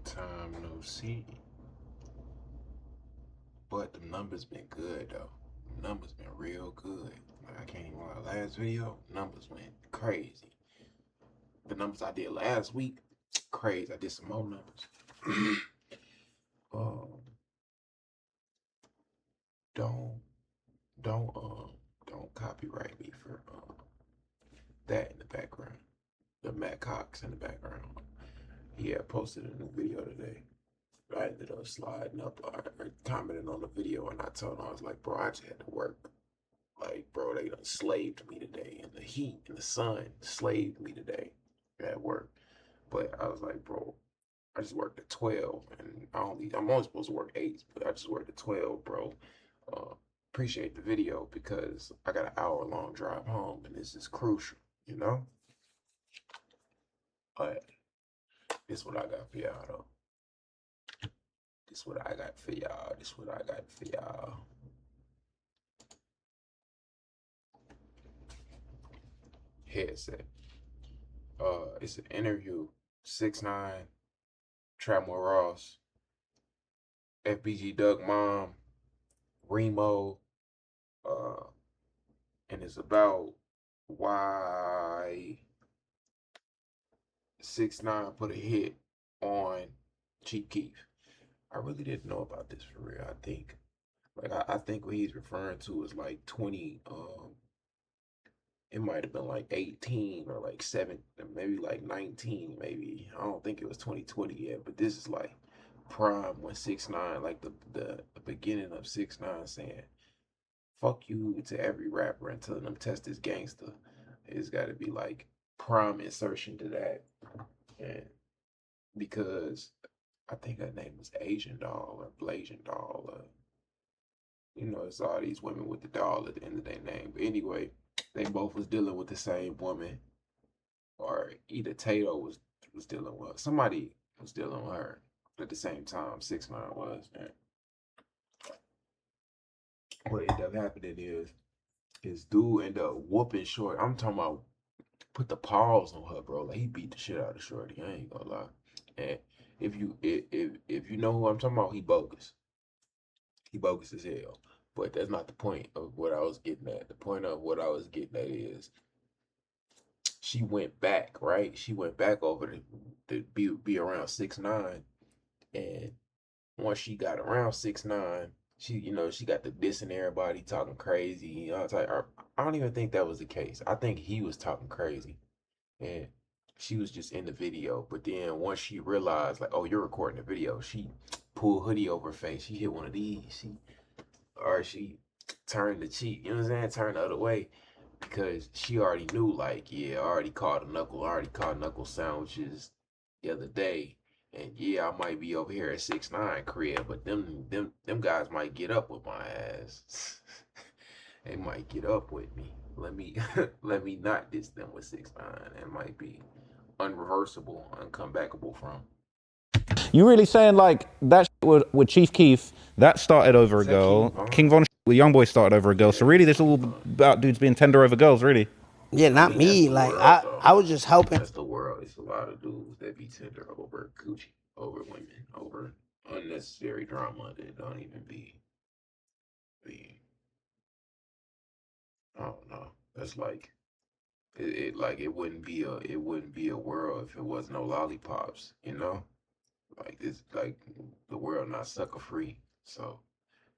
time no see. But the numbers been good though. The numbers been real good. Like I can't even lie. Last video, numbers went crazy. The numbers I did last week, crazy. I did some more numbers. um, don't don't don't copyright me for that in the background. The Matt Cox in the background. He had posted a new video today. I ended up sliding up or commenting on the video, and I told him, I was like, bro, I just had to work. Like, bro, they done slaved me today, and the heat and the sun slaved me today at work. But I was like, bro, I just worked at 12, and I'm only supposed to work 8, but I just worked at 12, bro. Uh, Appreciate the video because I got an hour-long drive home, and this is crucial, you know? But this is what I got for y'all, though. This is what I got for y'all. This is what I got for y'all. Headset. It's an interview. 6ix9ine, Tramwell Ross, FBG Doug Mom, Remo, and it's about why 6ix9ine put a hit on Chief Keef. I really didn't know about this for real. I think what he's referring to is like 20. It might have been like 18 or like 7, maybe like 19, maybe. I don't think it was 2020 yet, but this is like prime when 6ix9ine, like the beginning of 6ix9ine saying fuck you to every rapper and telling them test this gangster. It's got to be like prime insertion to that. And because I think her name was Asian Doll or Blasian Doll, or it's all these women with the doll at the end of their name. But anyway, they both was dealing with the same woman, or either Tato was dealing with somebody was dealing with her at the same time. 6ix9ine was. And what ended up happening is dude ended up whooping short. I'm talking about put the paws on her, bro. Like he beat the shit out of Shorty. I ain't gonna lie. And if you know who I'm talking about, he bogus. He bogus as hell. But that's not the point of what I was getting at. The point of what I was getting at is she went back, right? She went back over to be around 6ix9ine, and once she got around 6ix9ine, she got the dissing everybody, talking crazy. I don't even think that was the case. I think he was talking crazy, and she was just in the video. But then once she realized, like, oh, you're recording the video, she pulled hoodie over her face. She hit one of these. She turned the cheek. You know what I'm saying? Turned the other way because she already knew, like, yeah, I already caught knuckle sandwiches the other day. And yeah, I might be over here at 6ix9ine crib, but them guys might get up with my ass. They might get up with me. Let me let me not diss them with 6ix9ine. It might be unreversible, uncomebackable from. You really saying like that with Chief Keef, that started over a girl. King Von with Young Boy started over a girl. So really this all about dudes being tender over girls, really. Yeah, not me. Like I was just helping. That's the world. It's a lot of dudes that be tender over coochie, over women, over unnecessary drama that don't even be. I don't know. That's like it wouldn't be a world if it was no lollipops, you know? Like this, like the world not sucker free. So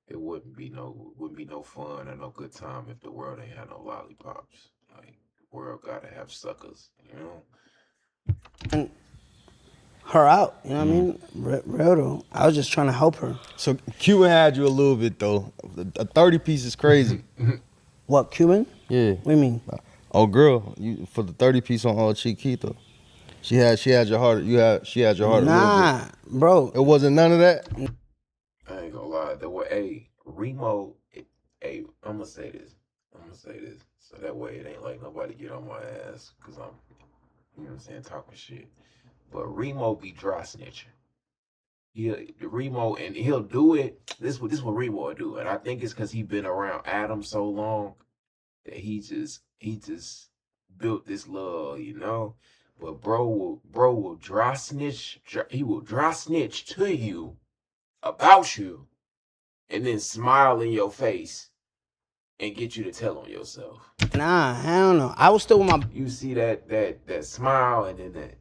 it wouldn't be no fun or no good time if the world ain't had no lollipops. Like the world gotta have suckers, you know? And her out, you know what I mean? Real though. I was just trying to help her. So Cuban had you a little bit though. A 30 piece is crazy. What, Cuban? Yeah. What do you mean? Oh girl, you for the 30 piece on Chiquito. She had your heart. She had your heart. Nah, bro. It wasn't none of that. I ain't gonna lie. Remo. I'm gonna say this. So that way it ain't like nobody get on my ass because I'm, you know what I'm saying, talking shit. But Remo be dry snitching. Remo, and he'll do it. This what Remo will do, and I think it's because he been around Adam so long that he just built this love, you know. but bro will dry snitch. He will dry snitch to you about you, and then smile in your face and get you to tell on yourself. Nah, hell no. I was still with my. You see that smile, and then that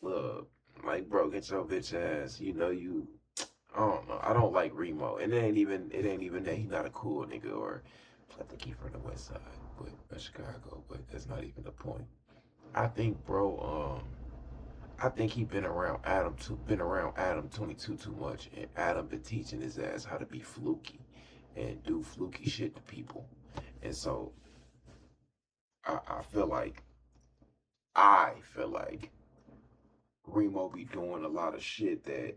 look, like, bro, get your bitch ass. You know you. I don't know. I don't like Remo, and it ain't even that he not a cool nigga, or I think he from the West Side, but Chicago. But that's not even the point. I think, bro. I think he been around Adam 22 too much, and Adam been teaching his ass how to be fluky and do fluky shit to people, and so I feel like Remo be doing a lot of shit that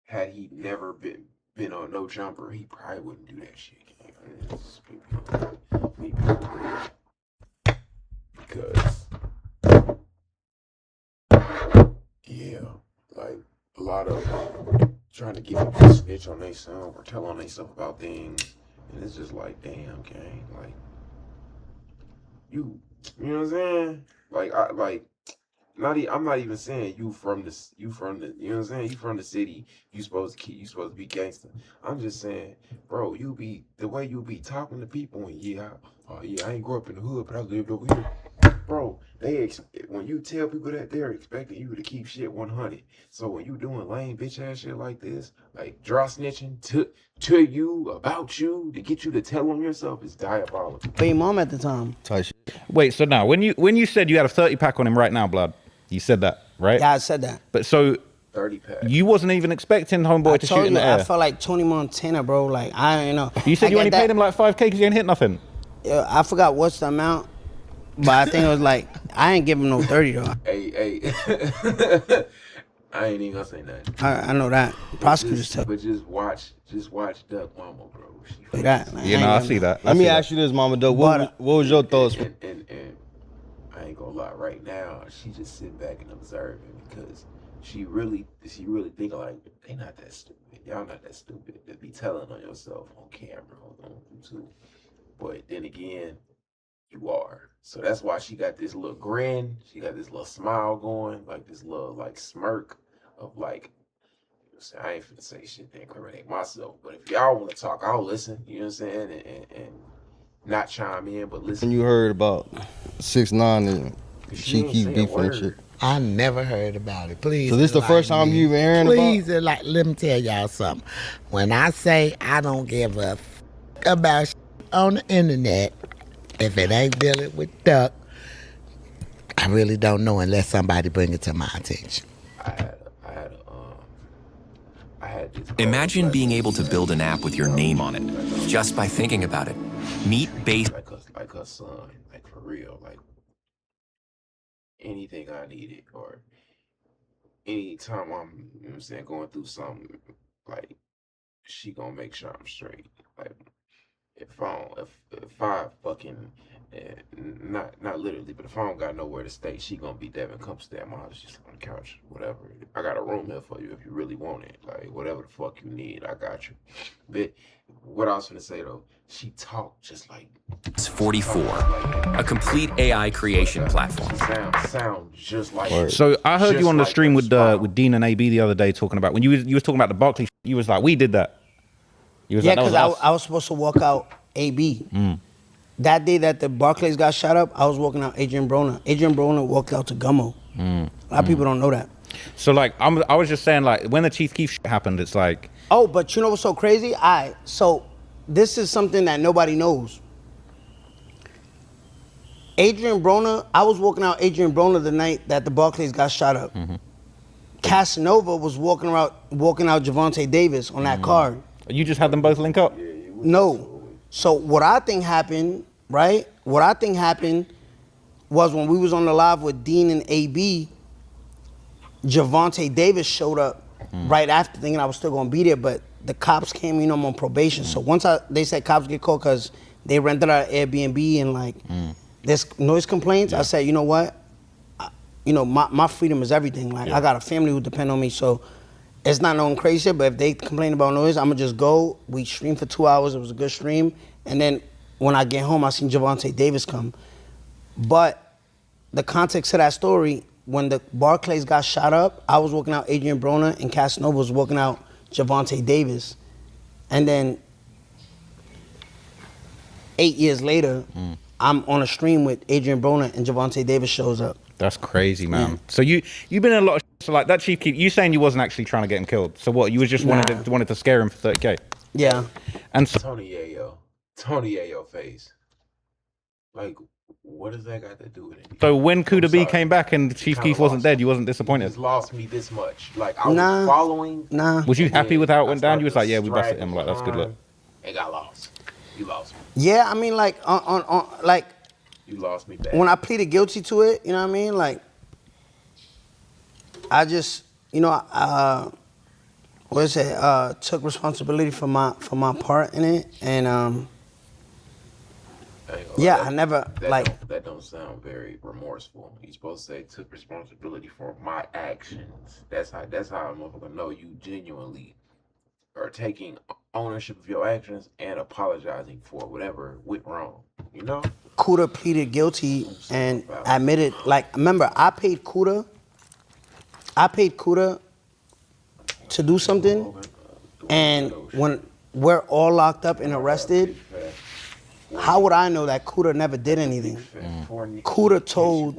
had he never been on No Jumper, he probably wouldn't do that shit. Because yeah, like a lot of trying to get people to snitch on themselves or tell on themselves about things, and it's just like, damn, gang, like you know what I'm saying? Like I'm not even saying you from the you know what I'm saying? You from the city, you supposed to be gangster. I'm just saying, bro, the way you be talking to people, and I ain't grew up in the hood, but I lived over here. Bro, when you tell people that, they're expecting you to keep shit 100. So when you doing lame bitch ass shit like this, like draw snitching to you about you to get you to tell on yourself, is diabolical. Baby mom at the time. Tight shit. Wait, so now when you said you had a 30 pack on him right now, blood, you said that, right? Yeah, I said that. But so 30 pack. you wasn't even expecting homeboy to shoot in the air. I felt like Tony Montana, bro. Like I don't know. You said you only paid him like 5K because you ain't hit nothing. Yeah, I forgot what's the amount, but I think it was like I ain't give him no 30 though. Hey. I ain't even gonna say nothing. I know that. Prosecutors tell. But just watch Duck Mama, bro. Like that. Like, I see that. Let me ask you this, Mama Doe. What was your thoughts? And I ain't gonna lie, right now she just sitting back and observing, because she really thinking like, they not that stupid. Y'all not that stupid to be telling on yourself on camera on YouTube. But then again, you are. So that's why she got this little grin. She got this little smile going, like this little like smirk of like, I ain't finna say shit to incriminate myself, but if y'all want to talk, I'll listen. You know what I'm saying? And not chime in, but listen. When you heard about 6ix9ine and Keef beef and shit. I never heard about it. Please. So this the first time you been hearing Please, about it? let me tell y'all something. When I say I don't give a about shit on the internet, if it ain't dealing with Duck, I really don't know unless somebody bring it to my attention. I had this. Imagine being able to build an app with your name on it, just by thinking about it. Meet base. Like her son, like for real, like anything I needed, or anytime I'm, you know what I'm saying, going through something, like she gonna make sure I'm straight. Like if I fucking not literally, but if I don't got nowhere to stay, she gonna be Devin, come stay at my house, just on the couch, whatever. I got a room here for you if you really want it. Like whatever the fuck you need, I got you. But what I was gonna say though, she talked just like 44, a complete AI creation platform. Sound just like her. So I heard you on the Just stream like her with Dean and AB the other day talking about when you was talking about the Barkley. You was like, we did that. You was Yeah, like, that because was us. I was supposed to walk out AB. That day that the Barclays got shot up, I was walking out Adrian Broner. Adrian Broner walked out to Gummo. A lot of people don't know that. So like, I was just saying, like, when the Chief Keef shit happened, it's like, Oh, but you know what's so crazy? So this is something that nobody knows. Adrian Broner, I was walking out Adrian Broner the night that the Barclays got shot up. Casanova was walking out Javante Davis on that card. you just had them both link up. No. So what I think happened, right? What I think happened was when we was on the live with Dean and AB, Javante Davis showed up right after, thinking I was still gonna be there, but the cops came, I'm on probation. So once they said cops get called because they rented out Airbnb and like there's noise complaints, I said, you know what? My freedom is everything. Like I got a family who depend on me, so it's not no crazy shit, but if they complain about noise, I'm gonna just go. We streamed for 2 hours, it was a good stream. And then when I get home, I seen Javante Davis come. But the context of that story, when the Barclays got shot up, I was walking out Adrian Broner and Casanova was walking out Javante Davis. And then 8 years later, I'm on a stream with Adrian Broner and Javante Davis shows up. That's crazy, man. So you've been in a lot of so like that Chief Keef. You saying you wasn't actually trying to get him killed? So what? You was just wanted to scare him for 30K? Yeah. And so, Tony Yayo face. Like, what does that got to do with it? so when Kuda B came back and Chief Keef wasn't dead, you wasn't disappointed? He just lost me this much. Like, I was following. Nah. Was you happy with how it went down? You was like, yeah, we busted him. Like, that's good luck. And got lost. You lost me. Yeah, I mean, like, like, You lost me bad. when I pleaded guilty to it, you know what I mean? Like, I just, you know, took responsibility for my part in it, and yeah, I never that don't sound very remorseful. You're supposed to say took responsibility for my actions. That's how I'm gonna know you genuinely are taking ownership of your actions and apologizing for whatever went wrong. You know? Kuda pleaded guilty and admitted, like, remember, I paid Kuda to do something, and when we're all locked up and arrested, how would I know that Kuda never did anything? Kuda told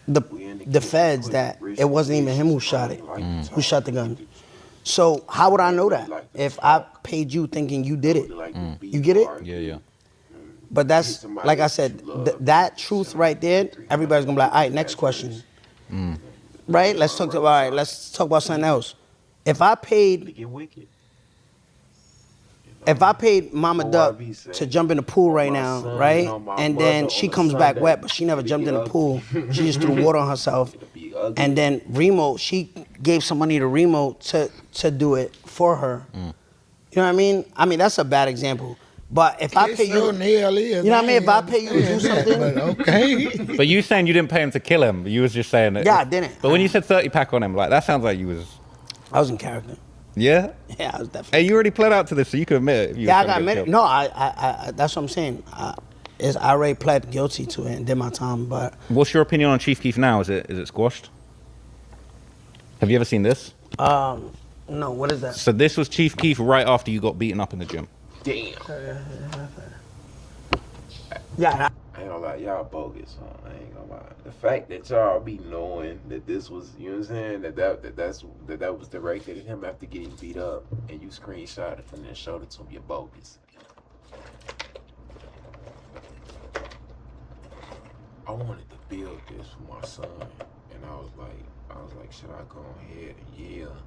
the feds that it wasn't even him who shot it, who shot the gun. So how would I know that if I paid you thinking you did it? You get it? Yeah. But that's, like I said, that truth right there, everybody's gonna be like, all right, next question. Right? Let's talk about something else. If I paid Mama Duck to jump in the pool right now, right? And then she comes back wet, but she never jumped in the pool. She just threw water on herself. And then Remo, she gave some money to Remo to do it for her. You know what I mean? I mean, that's a bad example. But if I pay you, you know what I mean? If I pay you to do something. Okay. But you saying you didn't pay him to kill him. You was just saying that. Yeah, I didn't. But when you said 30 pack on him, like, that sounds like you was. I was in character. Yeah? Yeah, I was definitely. Hey, you already pled out to this, so you can admit it. Yeah, I got admitted. No, I that's what I'm saying. I already pled guilty to it and did my time, but. What's your opinion on Chief Keef now? Is it squashed? Have you ever seen this? No, what is that? So this was Chief Keef right after you got beaten up in the gym. Damn. Yeah. I ain't gonna lie, y'all bogus, huh? I ain't gonna lie. The fact that y'all be knowing that this was, you know what I'm saying, that was directed at him after getting beat up, and you screenshot it and then showed it to him, you're bogus. I wanted to build this for my son, and I was like, should I go ahead and yell?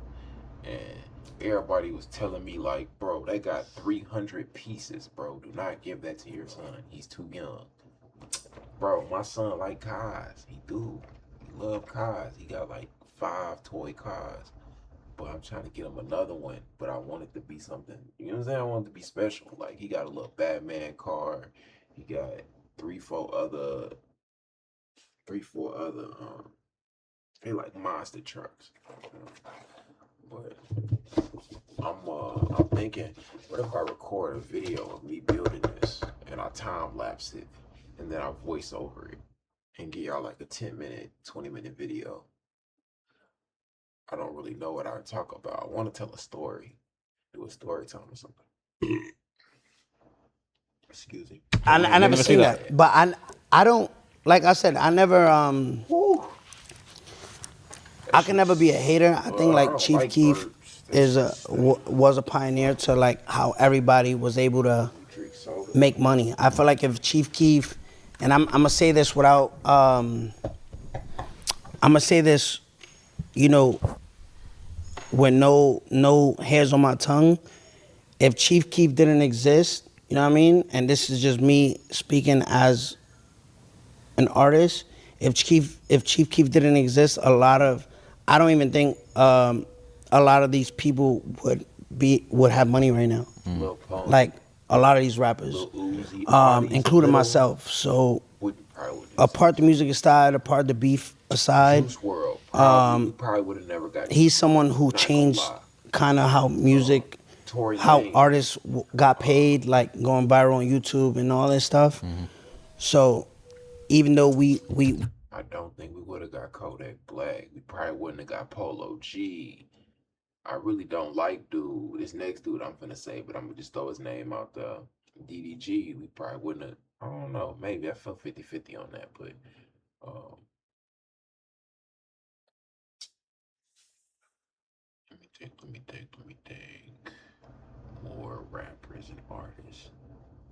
And everybody was telling me, like, bro, they got 300 pieces, bro. Do not give that to your son. He's too young. Bro, my son like cars. He do. He love cars. He got like 5 toy cars. But I'm trying to get him another one. But I want it to be something, you know what I'm saying? I want it to be special. Like, he got a little Batman car. He got 3-4 other, they like monster trucks. But I'm thinking, what if I record a video of me building this and I time lapse it and then I voice over it and give y'all like a 10-minute, 20-minute video? I don't really know what I would talk about. I want to tell a story, do a story time or something. Excuse me. I never seen that. But I don't, like I said, I never, I can never be a hater. I think like Chief Keef was a pioneer to like how everybody was able to make money. I feel like if Chief Keef, and I'm gonna say this without, I'm gonna say this, you know, with no hairs on my tongue. If Chief Keef didn't exist, you know what I mean? And this is just me speaking as an artist. If Chief Keef didn't exist, I don't even think a lot of these people would have money right now. Like a lot of these rappers, including myself. So apart the music aside, apart the beef aside, probably would have never got. He's someone who changed kind of how music, how artists got paid, like going viral on YouTube and all that stuff. So even though we I don't think we would have got Kodak Black. We probably wouldn't have got Polo G. I really don't like dude. This next dude I'm finna say, but I'm gonna just throw his name out there. DDG. We probably wouldn't have. I don't know. Maybe I felt 50-50 on that, but um, let me think. More rappers and artists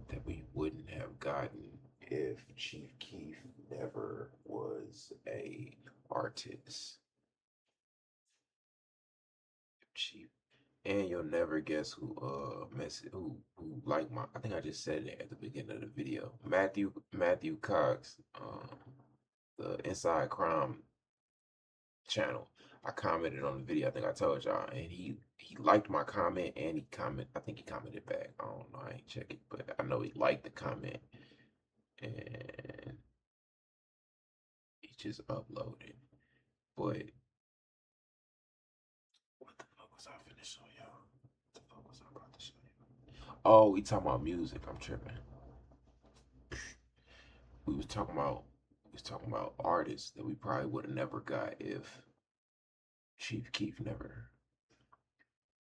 that we wouldn't have gotten if Chief Keef never was a artist. Chief, and you'll never guess who who like my, I think I just said it at the beginning of the video. Matthew Cox, the Inside Crime channel. I commented on the video. I think I told y'all, and he liked my comment, and I think he commented back. I don't know. I ain't check it, but I know he liked the comment, and he just uploaded. But what the fuck was I finna show y'all? What the fuck was I about to show you? Oh, we talking about music. I'm tripping. We was talking about artists that we probably would have never got if Chief Keef never.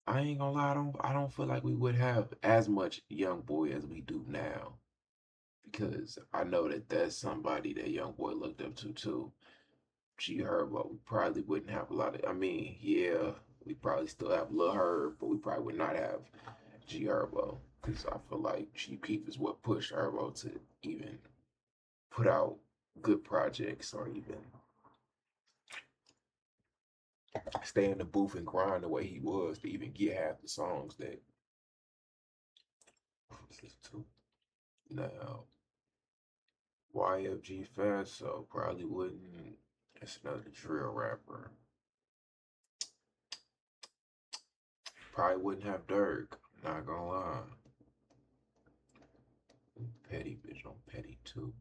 I ain't gonna lie, I don't feel like we would have as much Young Boy as we do now, because I know that that's somebody that Young Boy looked up to too. G Herbo, we probably wouldn't have a lot of. I mean, yeah, we probably still have Lil Herb, but we probably would not have G Herbo, because I feel like Chief Keef is what pushed Herbo to even put out good projects or even stay in the booth and grind the way he was to even get half the songs that listen to. Now, YFG Fatso probably wouldn't. That's another drill rapper. Probably wouldn't have Dirk. Not gonna lie. Petty bitch on Petty too.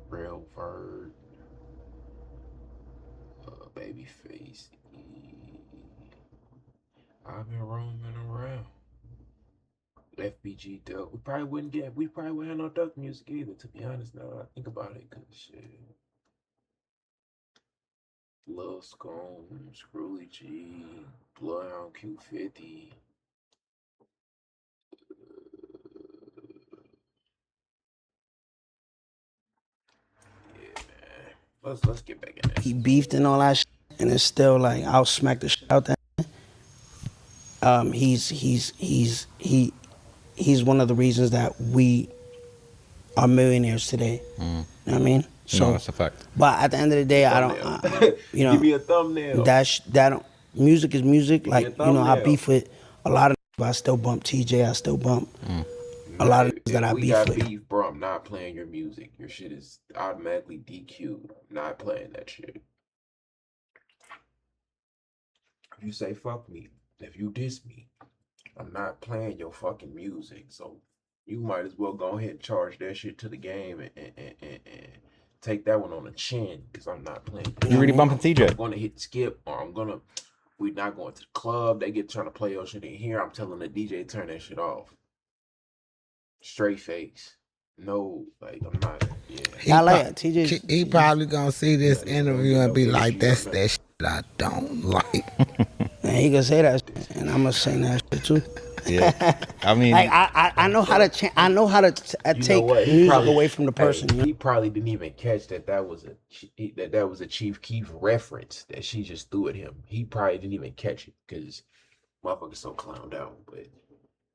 Real Bird, Babyface. I've been roaming around. FBG Duck. We probably wouldn't have no Duck music either, to be honest, now that I think about it, cause shit. Lil Scone, Scrooly G, Bloodhound Q50. Yeah, man. Let's get back in there. He beefed and all that shit, and it's still like I'll smack the shit out that. He's one of the reasons that we are millionaires today. You know what I mean? So No, that's a fact. But at the end of the day, I don't. You know, Give me a thumbnail. Music is music. Give me a Like, you know, I thumbnail. beef with a lot of. But I still bump TJ. I still bump a lot of that I we beef got with. beef, bro. I'm not playing your music. Your shit is automatically DQ'd. I'm not playing that shit. If you say fuck me, if you diss me, I'm not playing your fucking music. So you might as well go ahead and charge that shit to the game and take that one on the chin, because I'm not playing. You really bumping TJ? I'm gonna hit skip, or we're not going to the club. They get trying to play your shit in here. I'm telling the DJ turn that shit off. Straight face. No, like, I'm not. Yeah. I like it. TJ. He probably gonna see this interview and be like, "That's that shit I don't like." And he can say that, shit, and I'm gonna say that shit too. Yeah, I mean, Like I know how to I know how to take music away from the person. Hey, he probably didn't even catch that was a Chief Keef reference that she just threw at him. He probably didn't even catch it because motherfucker's so clowned out. But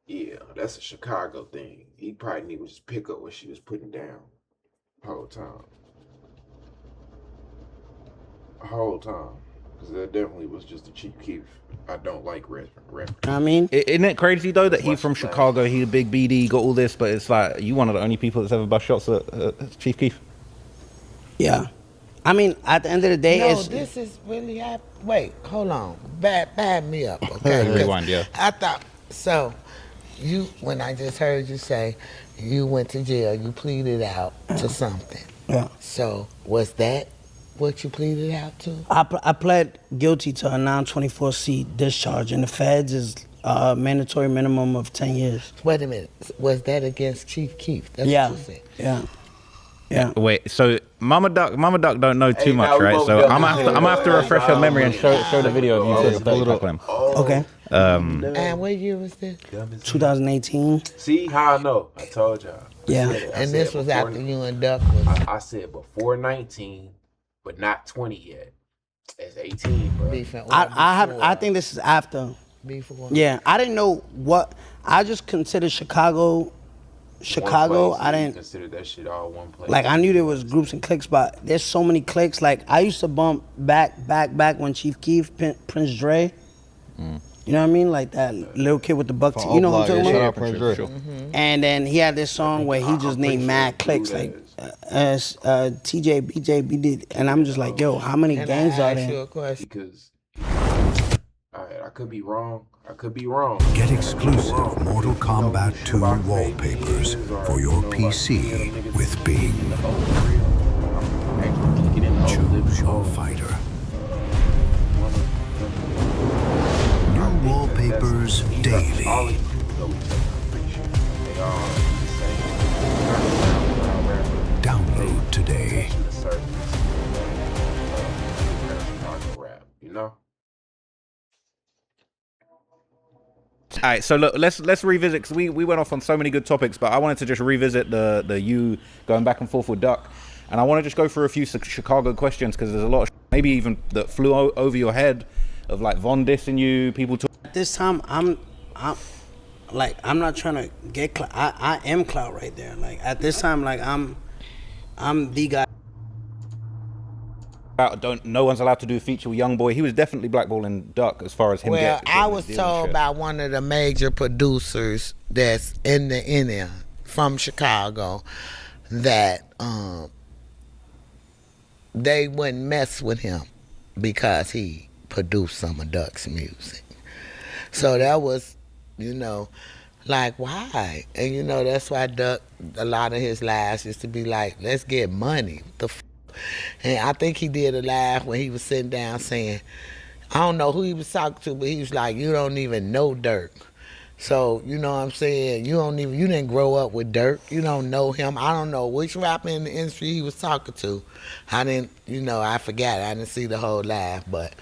yeah, that's a Chicago thing. He probably didn't even just pick up what she was putting down the whole time. Because that definitely was just a Chief Keef. I don't like reference. I mean, isn't it crazy though that he's What's from his name? Chicago? He's a big BD, got all this, but it's like you one of the only people that's ever bust shots at Chief Keef. yeah. I mean, at the end of the day, No, it's this is really happening. Wait, hold on. Bad me up, okay? Rewind, yeah. I thought, so, when I just heard you say you went to jail, you pleaded out to something. Yeah. So, was that what you pleaded out to? I pled guilty to a 924C discharge, and the feds is mandatory minimum of 10 years. Wait a minute. Was that against Chief Keef? That's Yeah, what you said. yeah. Wait, so Mama Duck don't know too Hey, much, now we right? both So dumb I'm as gonna have to hell. refresh her memory and show the video of you tackling him. Okay. And what year was this? 2018. See how I know? I told y'all. Yeah. And this was after you and Duck was I said before 19, but not 20 yet. It's 18, bro. beefing. I think this is after. Before. Yeah, I didn't know what. I just considered Chicago. I didn't consider that shit all one place. like. I knew there was groups and cliques, but there's so many cliques. Like I used to bump back when Chief Keef, Prince Dre. You know what I mean? Like that little kid with the buck. You know what I'm talking Shout about? out Prince Dre. And then he had this song where he just named mad cliques like TJ, BJ, BD, and I'm just like, yo, how many And gangs I are asked you there? a question. Because, alright, I could be wrong. Get exclusive Mortal Kombat 2 wallpapers for your PC with Bing. Choose your fighter. New wallpapers daily. Download today. You know? All right, so look, let's revisit, because we went off on so many good topics, but I wanted to just revisit the you going back and forth with Duck, and I want to just go through a few Chicago questions, because there's a lot of maybe even that flew over your head of like Von dissing you, people talking. At this time, I'm not trying to get clout. I am clout right there. Like at this time, like I'm the guy. No one's allowed to do a feature with Young Boy. He was definitely blackballing Duck as far as him. Well, getting I his was deal and told shit. by one of the major producers that's in there from Chicago that they wouldn't mess with him because he produced some of Duck's music. So that was, like, why? And that's why Duck, a lot of his lives used to be like, let's get money. What the f? And I think he did a laugh when he was sitting down saying, I don't know who he was talking to, but he was like, you don't even know Dirk. So, you know what I'm saying? You didn't grow up with Dirk. You don't know him. I don't know which rapper in the industry he was talking to. I didn't, I forgot. I didn't see the whole laugh, but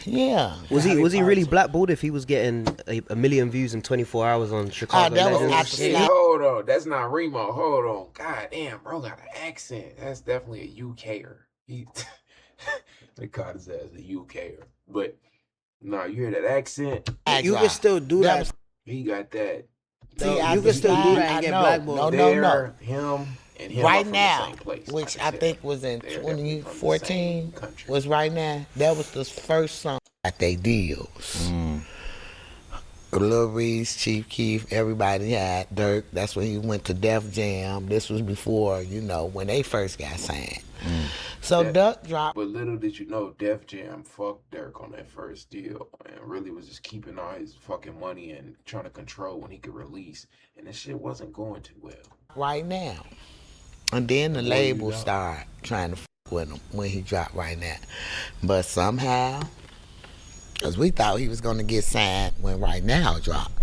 yeah. Was he really blackballed if he was getting a million views in 24 hours on Chicago that was Legends? after Shit, Slap. hold on. That's not Remo. Hold on. God damn, bro got an accent. That's definitely a UKer. They call his ass a UKer. But nah, you hear that accent? You can still do that. He got that. See, you can still do that and get blackballed. No. Him and him Right are from now, the same place. which Like I said. think was in They're definitely from the 2014, same country. was Right Now. That was the first song that they deals. Lil Reese, Chief Keef, everybody had Dirk. That's when he went to Def Jam. This was before, when they first got signed. So Duck dropped. But little did you know, Def Jam fucked Dirk on that first deal and really was just keeping all his fucking money and trying to control when he could release. And that shit wasn't going too well. Right Now. And then the label started trying to f with him when he dropped Right Now. But somehow, because we thought he was going to get signed when Right Now dropped.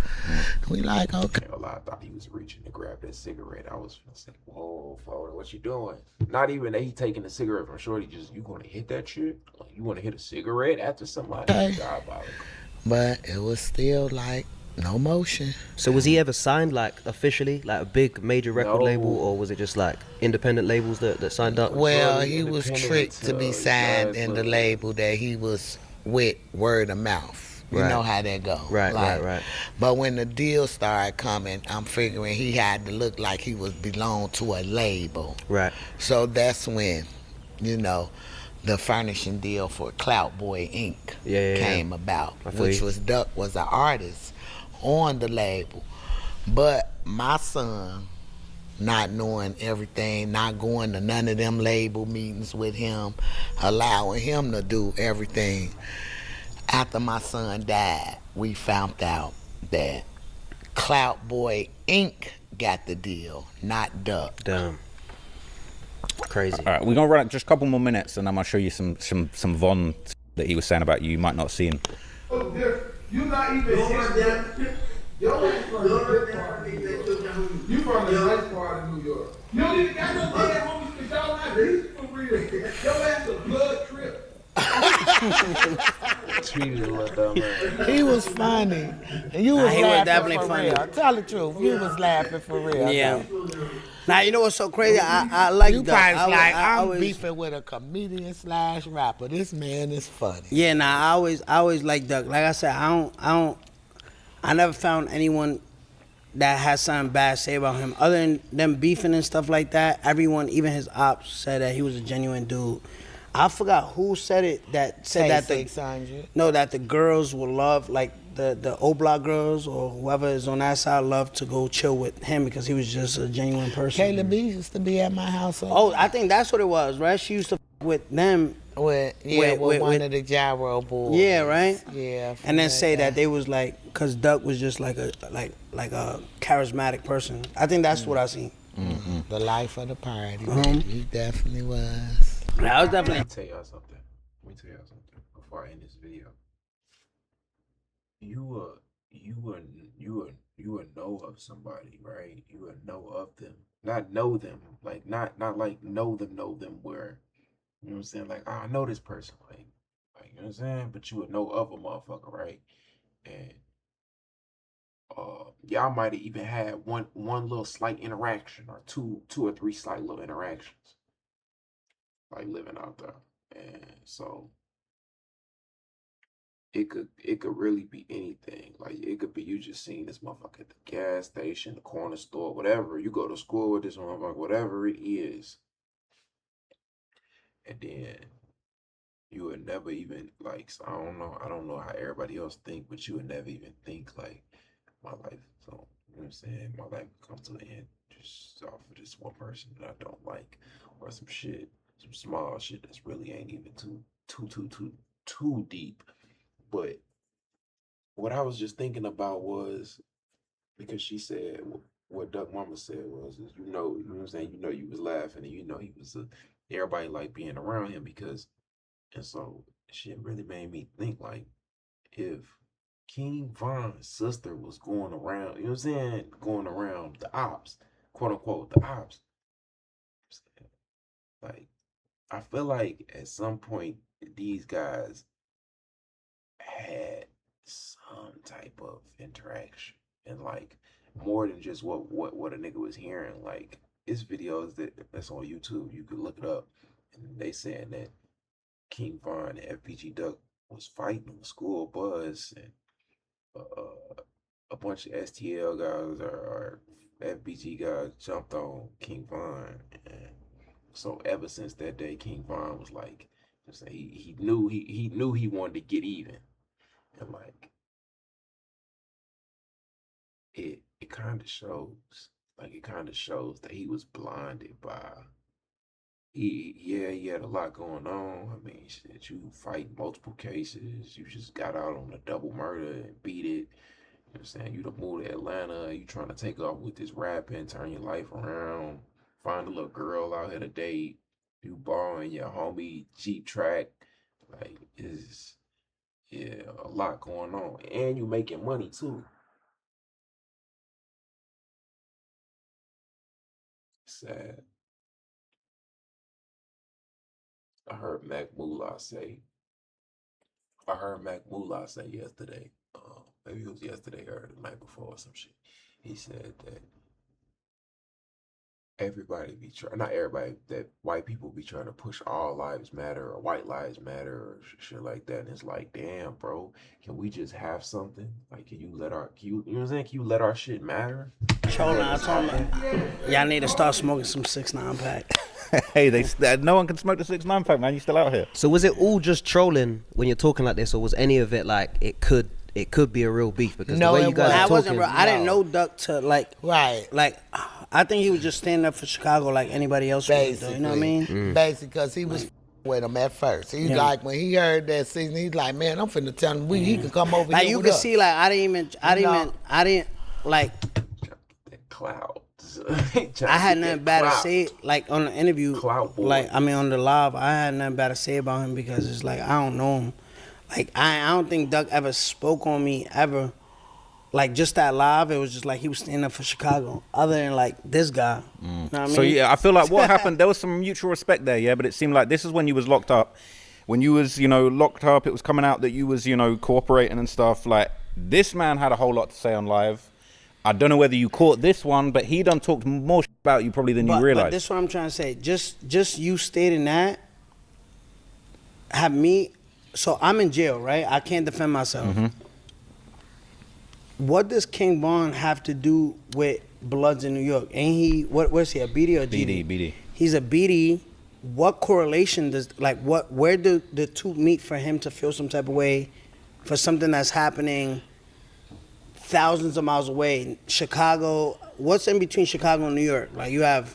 We like, okay. A lot thought he was reaching to grab that cigarette. I was like, whoa, forward, what you doing? Not even that he taking the cigarette from Shorty, just, you going to hit that shit? Like, you want to hit a cigarette after somebody? Okay. Diabolical. But it was still like no motion. So was he ever signed like officially, like a big major record No. label, or was it just like independent labels that signed up? Well, Shorty he was independent tricked to be until signed he in the does label that he was with word of mouth. You Right. know how that go. Right. But when the deal started coming, I'm figuring he had to look like he was belong to a label. Right. So that's when, the furnishing deal for Clout Boy Inc. Yeah. came about, I feel which you. was Duck was an artist on the label. But my son, not knowing everything, not going to none of them label meetings with him, allowing him to do everything. After my son died, we found out that Clout Boy Inc. got the deal, not Duck. Damn. crazy. All right, we're gonna run just a couple more minutes, and I'm gonna show you some Von that he was saying about you might not have seen. You not even his. You from the nice part of New York. You don't even got no blood homies because y'all not rich for real. Your ass a blood trip. He was funny. And you was he was laughing definitely for funny. real. Tell the truth. You was laughing for real. Yeah. though. Now you know what's so crazy? I like You Duck. probably like, I I'm always, beefing with a comedian / rapper. This man is funny. Yeah, nah, I always like Duck. Like I said, I never found anyone that has something bad to say about him. Other than them beefing and stuff like that, everyone, even his ops, said that he was a genuine dude. I forgot who said it. That said that the 600. no, that the girls will love, like the O-Block girls or whoever is on that side, love to go chill with him because he was just a genuine person. Kayla B used to be at my house. Oh, I think that's what it was, right? She used to with them. With one of the gyro boys. Yeah, right. Yeah. And then say that they was like, cause Duck was just like a charismatic person. I think that's what I seen. Mm-hmm. The life of the party. Man. He definitely was. I was definitely. Let me tell y'all something before I end this video. You would know of somebody, right? You would know of them, not know them, like not like know them where, you know what I'm saying? Like, I know this person, like you know what I'm saying? But you would know of a motherfucker, right? And y'all might have even had one little slight interaction or two or three slight little interactions, like living out there, and so. It could really be anything. Like, it could be you just seeing this motherfucker at the gas station, the corner store, whatever. You go to school with this motherfucker, whatever it is. And then you would never even, like, so I don't know how everybody else think, but you would never even think, like, my life, so, you know what I'm saying? My life would come to an end just off of this one person that I don't like, or some small shit that's really ain't even too deep. But what I was just thinking about was, because she said, what Duck Mama said was, is, you know what I'm saying? You know you was laughing, and you know he was everybody liked being around him because, and so shit really made me think, like, if King Von's sister was going around, you know what I'm saying? Going around the ops, quote unquote, the ops. Like, I feel like at some point these guys had some type of interaction, and like more than just what a nigga was hearing. Like, it's videos that's on YouTube, you could look it up, and they saying that King Von and FBG Duck was fighting on the school bus, and a bunch of STL guys or FBG guys jumped on King Von, and so ever since that day, King Von was like, he knew he wanted to get even. And like, it kind of shows, that he was blinded by, he had a lot going on. I mean, shit, you fight multiple cases, you just got out on a double murder and beat it. You know what I'm saying? You done moved to Atlanta, you trying to take off with this rapping, turn your life around, find a little girl out here to date, you borrowing your homie Jeep track, like, is. Yeah, a lot going on. And you making money too. Sad. I heard Mac Moolah say yesterday, maybe it was yesterday or the night before or some shit. He said that not everybody, that white people be trying to push all lives matter or white lives matter or shit like that. And it's like, damn, bro, can we just have something? Like, you know what I'm saying? Can you let our shit matter? I told him, y'all need to start smoking some 6ix9ine pack. Hey, no one can smoke the 6ix9ine pack, man. You still out here? So was it all just trolling when you're talking like this, or was any of it like it could be a real beef? Because No, the way it you guys are I talking, wasn't, bro. I didn't know Duck to Right. like. I think he was just standing up for Chicago like anybody else would. Basically. You know what I mean? Basically, because he was with him at first. He's like, when he heard that season, he's like, man, I'm finna tell him he can come over Like, here you with could us. see, like, I didn't like. That cloud. I had nothing bad to say, like on the interview, like I mean on the live, I had nothing bad to say about him because it's like I don't know him. Like I don't think Duck ever spoke on me ever. Like just that live, it was just like he was standing up for Chicago. Other than like this guy, you know what I mean? So yeah, I feel like what happened, there was some mutual respect there, yeah. But it seemed like this is when you was locked up. When you was, you know, locked up, it was coming out that you was, you know, cooperating and stuff. Like this man had a whole lot to say on live. I don't know whether you caught this one, but he done talked more about you probably than you realized. But this is what I'm trying to say. Just you stating that have me. So I'm in jail, right? I can't defend myself. Mm-hmm. What does King Von have to do with Bloods in New York? Ain't he? What's he? A BD or GD? BD. He's a BD. What correlation does where do the two meet for him to feel some type of way for something that's happening thousands of miles away? Chicago, what's in between Chicago and New York? Like you have,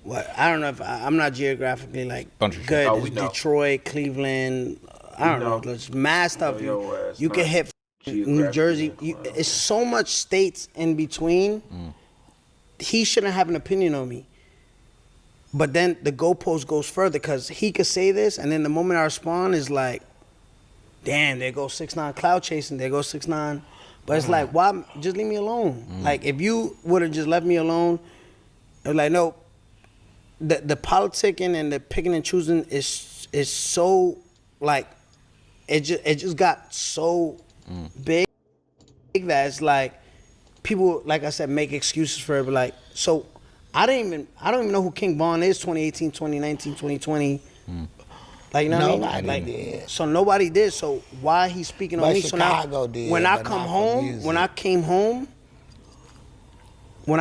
what, I don't know if I'm not geographically like good. It's Detroit, Cleveland, I don't know. There's mad stuff. You can hit New Jersey. It's so much states in between. He shouldn't have an opinion on me. But then the goalpost goes further because he could say this, and then the moment I respond is like, damn, there goes 6ix9ine cloud chasing, there goes 6ix9ine. But it's like, why? Just leave me alone. Like, if you would have just left me alone, it was like, no, the politicking and the picking and choosing is so, like, it just got so big that it's like, people, like I said, make excuses for it, but like, so, I don't even know who King Von is 2018, 2019, 2020. Like, you know what I mean? Nobody did. So nobody did. So why he speaking on me? Chicago so now, did. When I come home, when I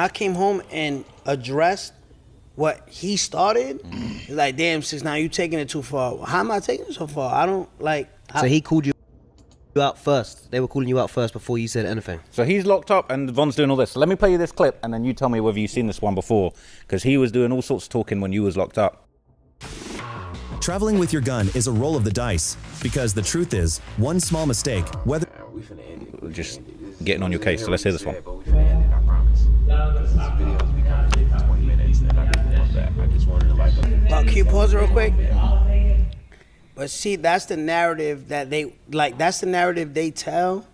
came home and addressed what he started, it's like, damn, 6ix9ine, you taking it too far. How am I taking it so far? I don't like. So he called you out first. They were calling you out first before you said anything. So he's locked up and Von's doing all this. So let me play you this clip and then you tell me whether you've seen this one before, because he was doing all sorts of talking when you was locked up. Traveling with your gun is a roll of the dice, because the truth is, one small mistake, whether... We're just getting on your case, so let's hear this one. Can you pause it real quick? But see, that's the narrative that they like. That's the narrative they tell.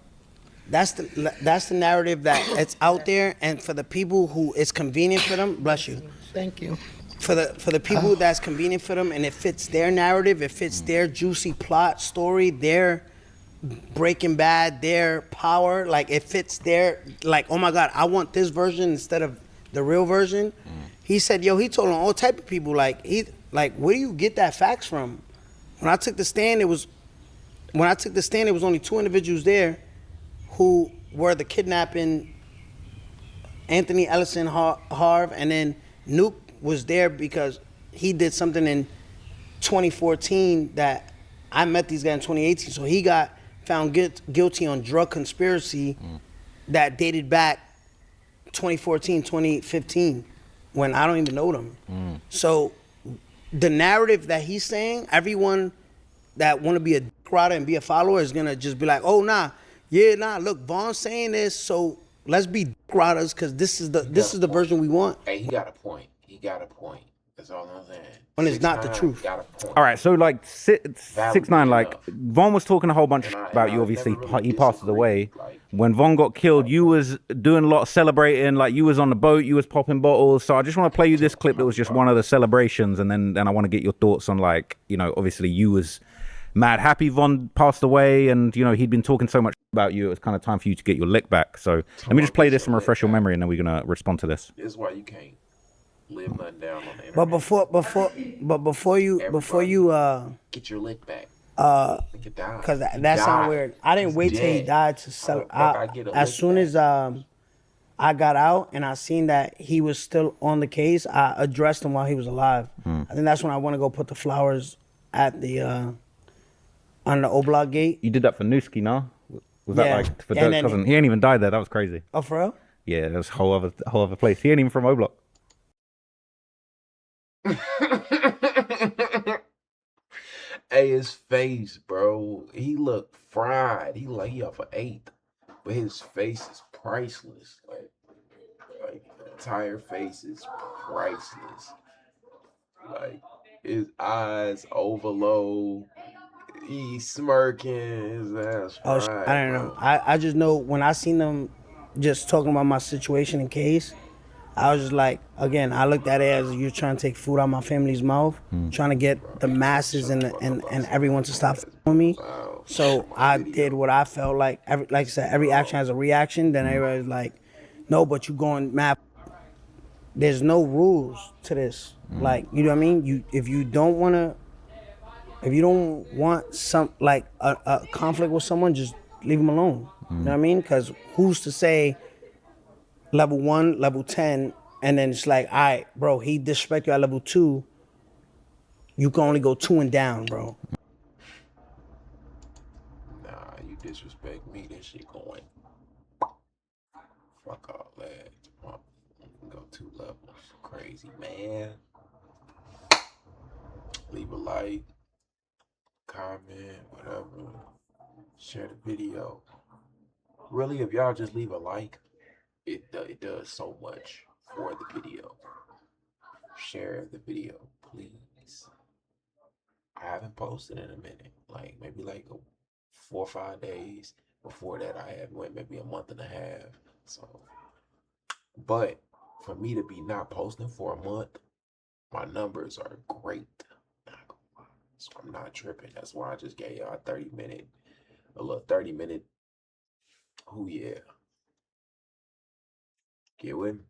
That's the narrative that it's out there, and for the people who it's convenient for them, bless you. Thank you. For the people that's convenient for them, and it fits their narrative, it fits their juicy plot story, their Breaking Bad, their power. Like it fits their like. Oh my God, I want this version instead of the real version. He said, yo, he told on all type of people like where do you get that facts from? When I took the stand, it was only two individuals there who were the kidnapping Anthony Ellison Harv, and then Nuke was there because he did something in 2014 that I met these guys in 2018. So he got found guilty on drug conspiracy that dated back 2014, 2015, when I don't even know them. So the narrative that he's saying, everyone that want to be a rider and be a follower is gonna just be like, oh look, Von's saying this, so let's be riders because this is the version we want. Hey, he got a point. That's all I'm saying. When it's not the truth. All right, so like 6ix9ine, like Von was talking a whole bunch about you. Obviously, he passes away. When Von got killed, you was doing a lot of celebrating. Like you was on the boat, you was popping bottles. So I just want to play you this clip that was just one of the celebrations, and then I want to get your thoughts on like, you know, obviously you was mad happy Von passed away, and you know he'd been talking so much about you. It was kind of time for you to get your lick back. So let me just play this and refresh your memory, and then we're gonna respond to this. This is why you can't live nothing down on the internet. But before you get your lick back. Because that sounds weird. I didn't wait till he died to sell. As soon as I got out and I seen that he was still on the case, I addressed him while he was alive. I think that's when I want to go put the flowers at the on the O-Block gate. You did that for Newski, no? Was that like for Dirk's cousin? He ain't even died there. That was crazy. Oh, for real? Yeah, it was a whole other place. He ain't even from O-Block. Hey, his face, bro. He looked fried. He like he off an 8th, but his face is priceless. Like entire face is priceless. Like his eyes overload. He's smirking. His ass Oh, fried, I don't bro. know. I just know when I seen them just talking about my situation in case, I was just like, again, I looked at it as you're trying to take food out of my family's mouth, trying to get the masses and everyone to stop on me. Wow. So I did what I felt like. Like I said, every action has a reaction. Then everybody's like, no, but you going mad. There's no rules to this. Like, you know what I mean? If you don't want some like a conflict with someone, just leave them alone. You know what I mean? Because who's to say level 1, level 10, and then it's like, all right, bro, he disrespect you at level 2. You can only go 2 and down, bro. Nah, you disrespect me, this shit going. Fuck all that. Go 2 levels. Crazy, man. Leave a like, comment, whatever. Share the video. Really, if y'all just leave a like, it does so much for the video. Share the video, please. I haven't posted in a minute. Like maybe like 4 or 5 days. Before that, I had went maybe a month and a half. So, but for me to be not posting for a month, my numbers are great. So I'm not tripping. That's why I just gave y'all a little 30 minute. Oh yeah. Get with me.